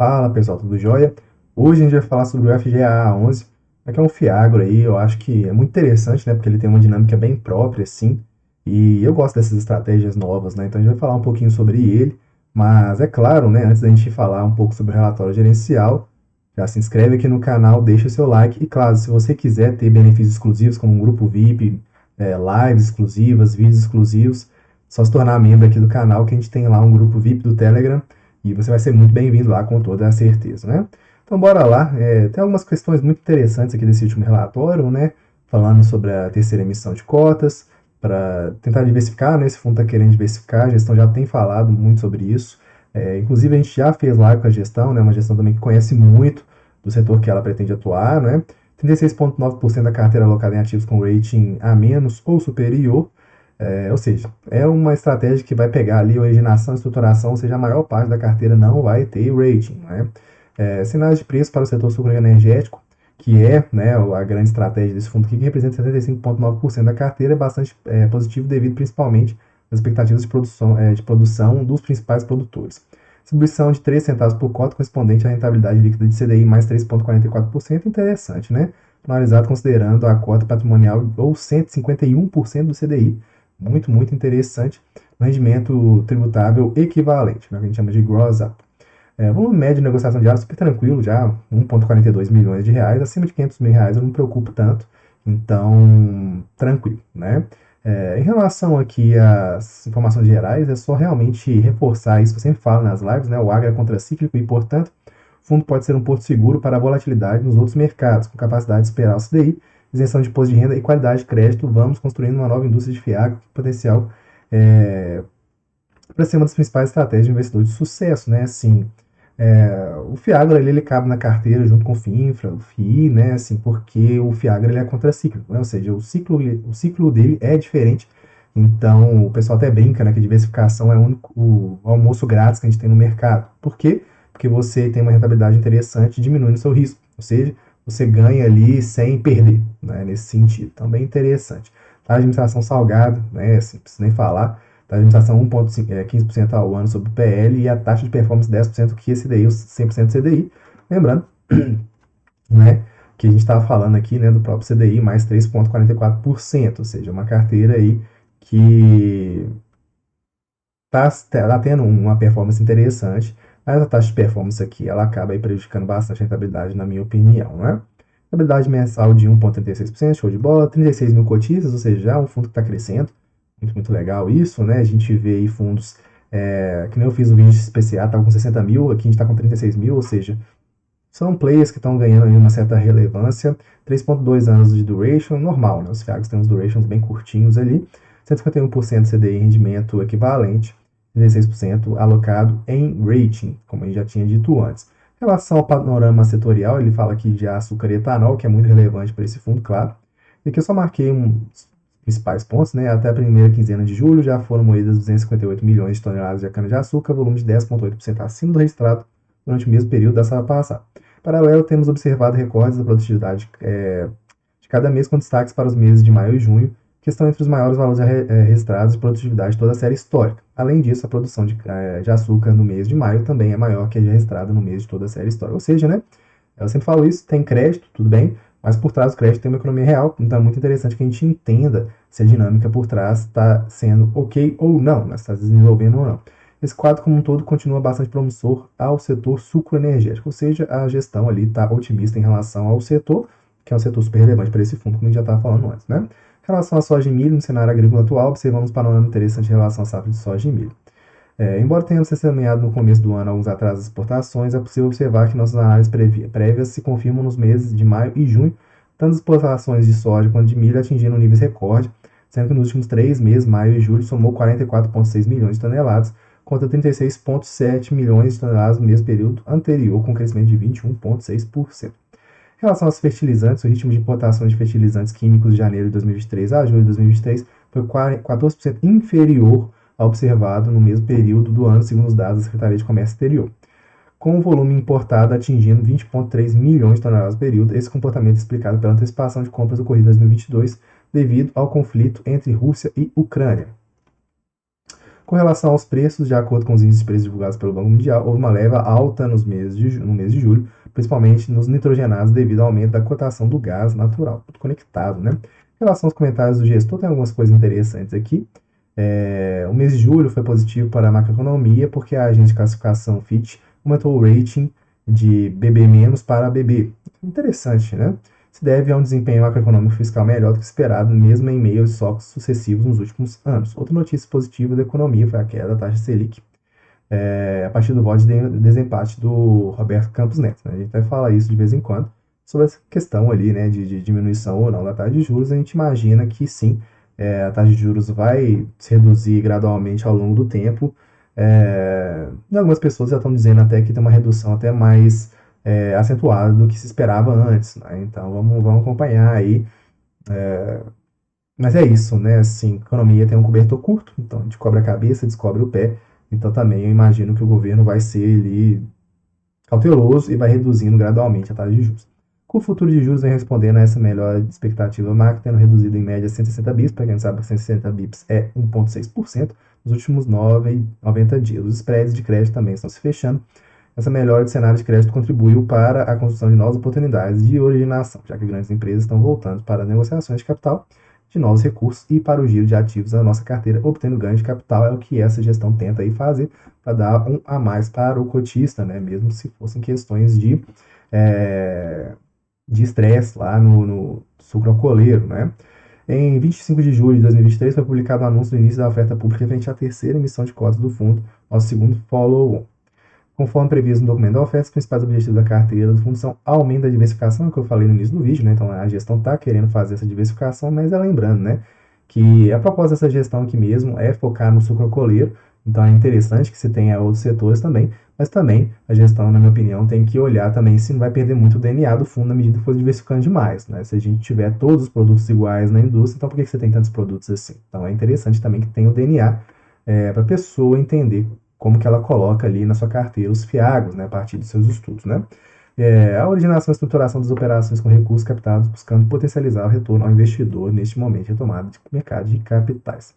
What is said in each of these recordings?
Fala pessoal, tudo jóia? Hoje a gente vai falar sobre o FGAA11, que é um Fiagro aí, eu acho que é muito interessante, né? Porque ele tem uma dinâmica bem própria, assim, e eu gosto dessas estratégias novas, né? Então a gente vai falar um pouquinho sobre ele, mas é claro, né? Antes da gente falar um pouco sobre o relatório gerencial, já se inscreve aqui no canal, deixa o seu like e, claro, se você quiser ter benefícios exclusivos como um grupo VIP, lives exclusivas, vídeos exclusivos, só se tornar membro aqui do canal que a gente tem lá um grupo VIP do Telegram e você vai ser muito bem-vindo lá com toda a certeza, né? Então bora lá, tem algumas questões muito interessantes aqui desse último relatório, né? Falando sobre a terceira emissão de cotas, para tentar diversificar, né? Esse fundo está querendo diversificar, a gestão já tem falado muito sobre isso. Inclusive a gente já fez live com a gestão, né? Uma gestão também que conhece muito do setor que ela pretende atuar, né? 36,9% da carteira alocada em ativos com rating A- ou superior, ou seja, é uma estratégia que vai pegar ali originação e estruturação, ou seja, a maior parte da carteira não vai ter rating, né? Sinais de preço para o setor sucroenergético, que é, né, a grande estratégia desse fundo aqui, que representa 75,9% da carteira, é bastante positivo devido principalmente às expectativas de produção dos principais produtores. Distribuição de 3 centavos por cota, correspondente à rentabilidade líquida de CDI mais 3,44%, interessante, né? Analisado considerando a cota patrimonial ou 151% do CDI, muito interessante, um rendimento tributável equivalente, né, que a gente chama de gross up. Volume médio de negociação diária super tranquilo, já 1,42 milhões de reais, acima de 500 mil reais eu não me preocupo tanto, então tranquilo, né? Em relação aqui às informações gerais, é só realmente reforçar isso que eu sempre falo nas lives, né? O agro é contracíclico e, portanto, o fundo pode ser um porto seguro para a volatilidade nos outros mercados, com capacidade de esperar o CDI, isenção de imposto de renda e qualidade de crédito. Vamos construindo uma nova indústria de FIAG com potencial para ser uma das principais estratégias de investidor de sucesso, né? Assim, o Fiagro ele cabe na carteira junto com o FIINFRA, o FII, né? Assim, porque o Fiagro ele é contracíclico, né? Ou seja, o ciclo dele é diferente. Então, o pessoal até brinca, né, que diversificação é o almoço grátis que a gente tem no mercado. Por quê? Porque você tem uma rentabilidade interessante diminuindo o seu risco. Ou seja, você ganha ali sem perder, né, nesse sentido. Então, bem interessante. A administração salgada, né, assim, não preciso nem falar. A administração 1,15% ao ano sobre o PL e a taxa de performance 10%, que esse daí, o 100% CDI. Lembrando, né, que a gente estava falando aqui, né, do próprio CDI mais 3,44%, ou seja, uma carteira aí que tá tendo uma performance interessante, mas a taxa de performance aqui, ela acaba aí prejudicando bastante a rentabilidade, na minha opinião, né? Rentabilidade mensal de 1,36%, show de bola, 36 mil cotistas, ou seja, já é um fundo que está crescendo, muito legal isso, né? A gente vê aí fundos, que nem eu fiz um vídeo especial, estava com 60 mil, aqui a gente está com 36 mil, ou seja, são players que estão ganhando aí uma certa relevância, 3,2 anos de duration, normal, né? Os FIAGs têm uns durations bem curtinhos ali, 151% CDI rendimento equivalente, 16% alocado em rating, como a gente já tinha dito antes. Em relação ao panorama setorial, ele fala aqui de açúcar e etanol, que é muito relevante para esse fundo, claro. E aqui eu só marquei uns principais pontos, né? Até a primeira quinzena de julho já foram moídas 258 milhões de toneladas de cana-de-açúcar, volume de 10,8% acima do registrado durante o mesmo período da safra passada. Em paralelo, temos observado recordes da produtividade de cada mês, com destaques para os meses de maio e junho, que estão entre os maiores valores registrados de produtividade de toda a série histórica. Além disso, a produção de açúcar no mês de maio também é maior que a registrada no mês de toda a série histórica. Ou seja, né, eu sempre falo isso, tem crédito, tudo bem, mas por trás do crédito tem uma economia real, então é muito interessante que a gente entenda se a dinâmica por trás está sendo ok ou não, né, se está desenvolvendo ou não. Esse quadro como um todo continua bastante promissor ao setor sucroenergético, ou seja, a gestão ali está otimista em relação ao setor, que é um setor super relevante para esse fundo, como a gente já estava falando antes, né? Em relação à soja e milho, no cenário agrícola atual, observamos um panorama interessante em relação à safra de soja e milho. Embora tenhamos testemunhado no começo do ano alguns atrasos das exportações, é possível observar que nossas análises prévias se confirmam nos meses de maio e junho, tanto as exportações de soja quanto de milho atingindo níveis recorde, sendo que nos últimos 3 meses, maio e julho, somou 44,6 milhões de toneladas, contra 36,7 milhões de toneladas no mesmo período anterior, com crescimento de 21,6%. Em relação aos fertilizantes, o ritmo de importações de fertilizantes químicos de janeiro de 2023 a julho de 2023 foi 14% inferior ao observado no mesmo período do ano, segundo os dados da Secretaria de Comércio Exterior. Com o volume importado atingindo 20,3 milhões de toneladas no período, esse comportamento é explicado pela antecipação de compras ocorrida em 2022 devido ao conflito entre Rússia e Ucrânia. Com relação aos preços, de acordo com os índices de preços divulgados pelo Banco Mundial, houve uma leve alta no mês de julho, principalmente nos nitrogenados devido ao aumento da cotação do gás natural, tudo conectado, né? Em relação aos comentários do gestor, tem algumas coisas interessantes aqui. O mês de julho foi positivo para a macroeconomia porque a agência de classificação Fitch aumentou o rating de BB- para BB. Interessante, né? Se deve a um desempenho macroeconômico fiscal melhor do que esperado, mesmo em meio aos choques sucessivos nos últimos anos. Outra notícia positiva da economia foi a queda da taxa Selic, a partir do voto de desempate do Roberto Campos Neto. Né? A gente vai falar isso de vez em quando, sobre essa questão ali, né, de diminuição ou não da taxa de juros. A gente imagina que sim, a taxa de juros vai se reduzir gradualmente ao longo do tempo. Algumas pessoas já estão dizendo até que tem uma redução até mais acentuada do que se esperava antes. Né? Então vamos acompanhar aí. Mas é isso, né? Assim, a economia tem um cobertor curto, então a gente cobre a cabeça, descobre o pé. Então também eu imagino que o governo vai ser ali cauteloso e vai reduzindo gradualmente a taxa de juros. Com o futuro de juros vem respondendo a essa melhor expectativa macro, tendo reduzido em média 160 bips, para quem não sabe, 160 bips é 1,6% nos últimos 90 dias. Os spreads de crédito também estão se fechando. Essa melhora de cenário de crédito contribuiu para a construção de novas oportunidades de originação, já que grandes empresas estão voltando para as negociações de capital, de novos recursos e para o giro de ativos da nossa carteira, obtendo ganho de capital. É o que essa gestão tenta aí fazer para dar um a mais para o cotista, né? Mesmo se fossem questões de estresse lá no sucroalcooleiro, né? Em 25 de julho de 2023 foi publicado o anúncio do início da oferta pública frente à terceira emissão de cotas do fundo, nosso segundo follow-on. Conforme previsto no documento da oferta, os principais objetivos da carteira do fundo são aumento da diversificação, que eu falei no início do vídeo, né? Então a gestão está querendo fazer essa diversificação, mas é lembrando, né, que a proposta dessa gestão aqui mesmo é focar no sucroalcooleiro. Então é interessante que você tenha outros setores também, mas também a gestão, na minha opinião, tem que olhar também se não vai perder muito o DNA do fundo na medida que for diversificando demais, né? Se a gente tiver todos os produtos iguais na indústria, então por que você tem tantos produtos assim? Então é interessante também que tenha o DNA para a pessoa entender como que ela coloca ali na sua carteira os fiagos, né, a partir dos seus estudos, né? A originação e estruturação das operações com recursos captados, buscando potencializar o retorno ao investidor neste momento de retomada de mercado de capitais.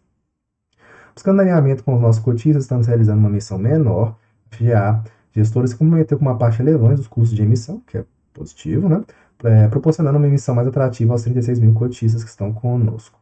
Buscando alinhamento com os nossos cotistas, estamos realizando uma emissão menor, FGA. Gestores se comprometeram com uma parte relevante dos custos de emissão, que é positivo, né? Proporcionando uma emissão mais atrativa aos 36 mil cotistas que estão conosco.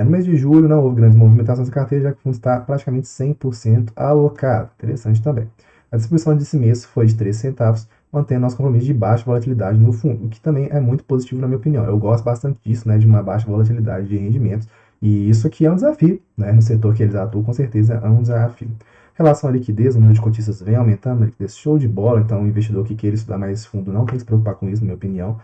No mês de julho não houve grandes movimentações da carteira, já que o fundo está praticamente 100% alocado. Interessante também. A distribuição desse mês foi de 13 centavos, mantendo nosso compromisso de baixa volatilidade no fundo, o que também é muito positivo na minha opinião. Eu gosto bastante disso, né, de uma baixa volatilidade de rendimentos, e isso aqui é um desafio, né, no setor que eles atuam, com certeza é um desafio. Em relação à liquidez, o número de cotistas vem aumentando, liquidez show de bola, então o investidor que queira estudar mais esse fundo não tem que se preocupar com isso, na minha opinião.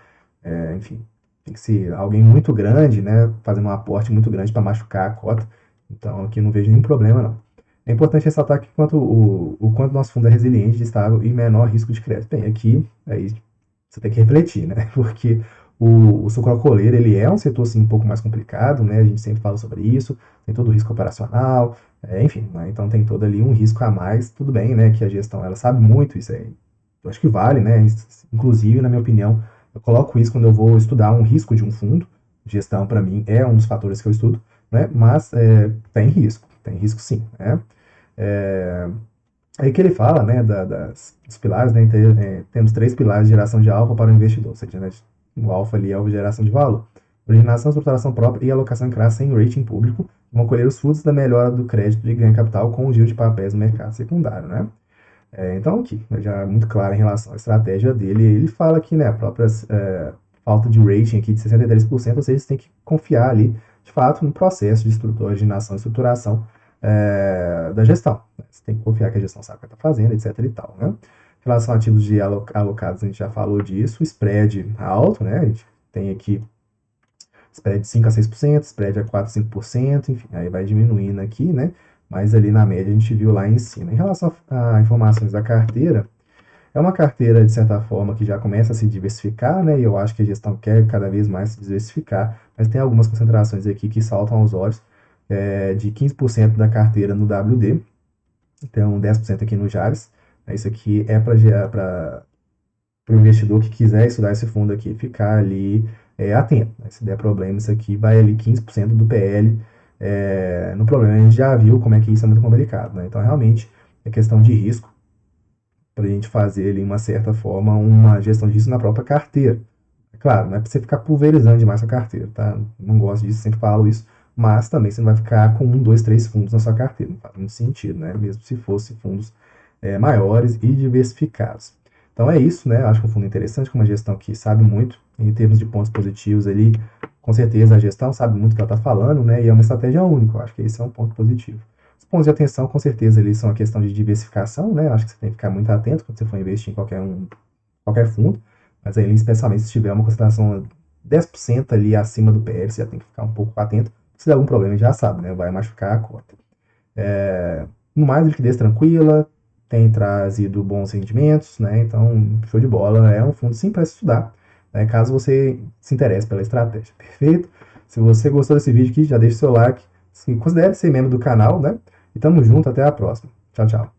Enfim, tem que ser alguém muito grande, né, fazendo um aporte muito grande para machucar a cota. Então aqui não vejo nenhum problema não. É importante ressaltar que o quanto nosso fundo é resiliente, estável e menor risco de crédito. Bem, aqui aí você tem que refletir, né? Porque o sucroalcooleiro, ele é um setor assim, um pouco mais complicado, né? A gente sempre fala sobre isso, tem todo o risco operacional, enfim, né? Então tem todo ali um risco a mais. Tudo bem, né? Que a gestão, ela sabe muito isso aí. Eu acho que vale, né? Inclusive, na minha opinião, eu coloco isso quando eu vou estudar um risco de um fundo. Gestão, para mim, é um dos fatores que eu estudo, né? Mas tem risco sim, né? Aí que ele fala, né, dos pilares, né, temos 3 pilares de geração de alfa para o investidor, ou seja, né, o alfa ali é a geração de valor, originação, estruturação própria e alocação em classe sem rating público, vão colher os frutos da melhora do crédito de ganho de capital com o giro de papéis no mercado secundário, né? Então aqui, já é muito claro em relação à estratégia dele, ele fala que, né, a própria falta de rating aqui de 63%, ou seja, você tem que confiar ali, de fato, no processo de originação e estruturação da gestão. Você tem que confiar que a gestão sabe o que está fazendo, etc e tal, né? Em relação a ativos de alocados, a gente já falou disso, o spread alto, né? A gente tem aqui spread de 5 a 6%, spread a 4 a 5%, enfim, aí vai diminuindo aqui, né? Mas ali na média a gente viu lá em cima. Em relação a informações da carteira, é uma carteira, de certa forma, que já começa a se diversificar, né? E eu acho que a gestão quer cada vez mais se diversificar, mas tem algumas concentrações aqui que saltam aos olhos, de 15% da carteira no WD, então 10% aqui no Jales. Isso aqui é para o investidor que quiser estudar esse fundo aqui, ficar ali atento. Se der problema, isso aqui vai ali 15% do PL no problema. A gente já viu como é que isso é muito complicado, né? Então, realmente, é questão de risco para a gente fazer ali, uma certa forma, uma gestão de risco na própria carteira. É claro, não é para você ficar pulverizando demais a carteira, tá? Não gosto disso, sempre falo isso, mas também você não vai ficar com um, dois, três fundos na sua carteira. Não faz muito sentido, né? Mesmo se fosse fundos maiores e diversificados. Então é isso, né? Eu acho que um fundo interessante, com uma gestão que sabe muito em termos de pontos positivos ali. Com certeza a gestão sabe muito o que ela está falando, né? E é uma estratégia única. Eu acho que esse é um ponto positivo. Os pontos de atenção, com certeza, eles são a questão de diversificação, né? Eu acho que você tem que ficar muito atento quando você for investir em qualquer fundo. Mas aí, especialmente se tiver uma concentração 10% ali acima do PL, você já tem que ficar um pouco atento. Se der algum problema, já sabe, né? Vai machucar a conta. No mais, liquidez tranquila, tem trazido bons rendimentos, né? Então, show de bola. É um fundo sim para estudar, né? Caso você se interesse pela estratégia. Perfeito? Se você gostou desse vídeo aqui, já deixa o seu like. Se considere ser membro do canal, né? E tamo junto, até a próxima. Tchau, tchau.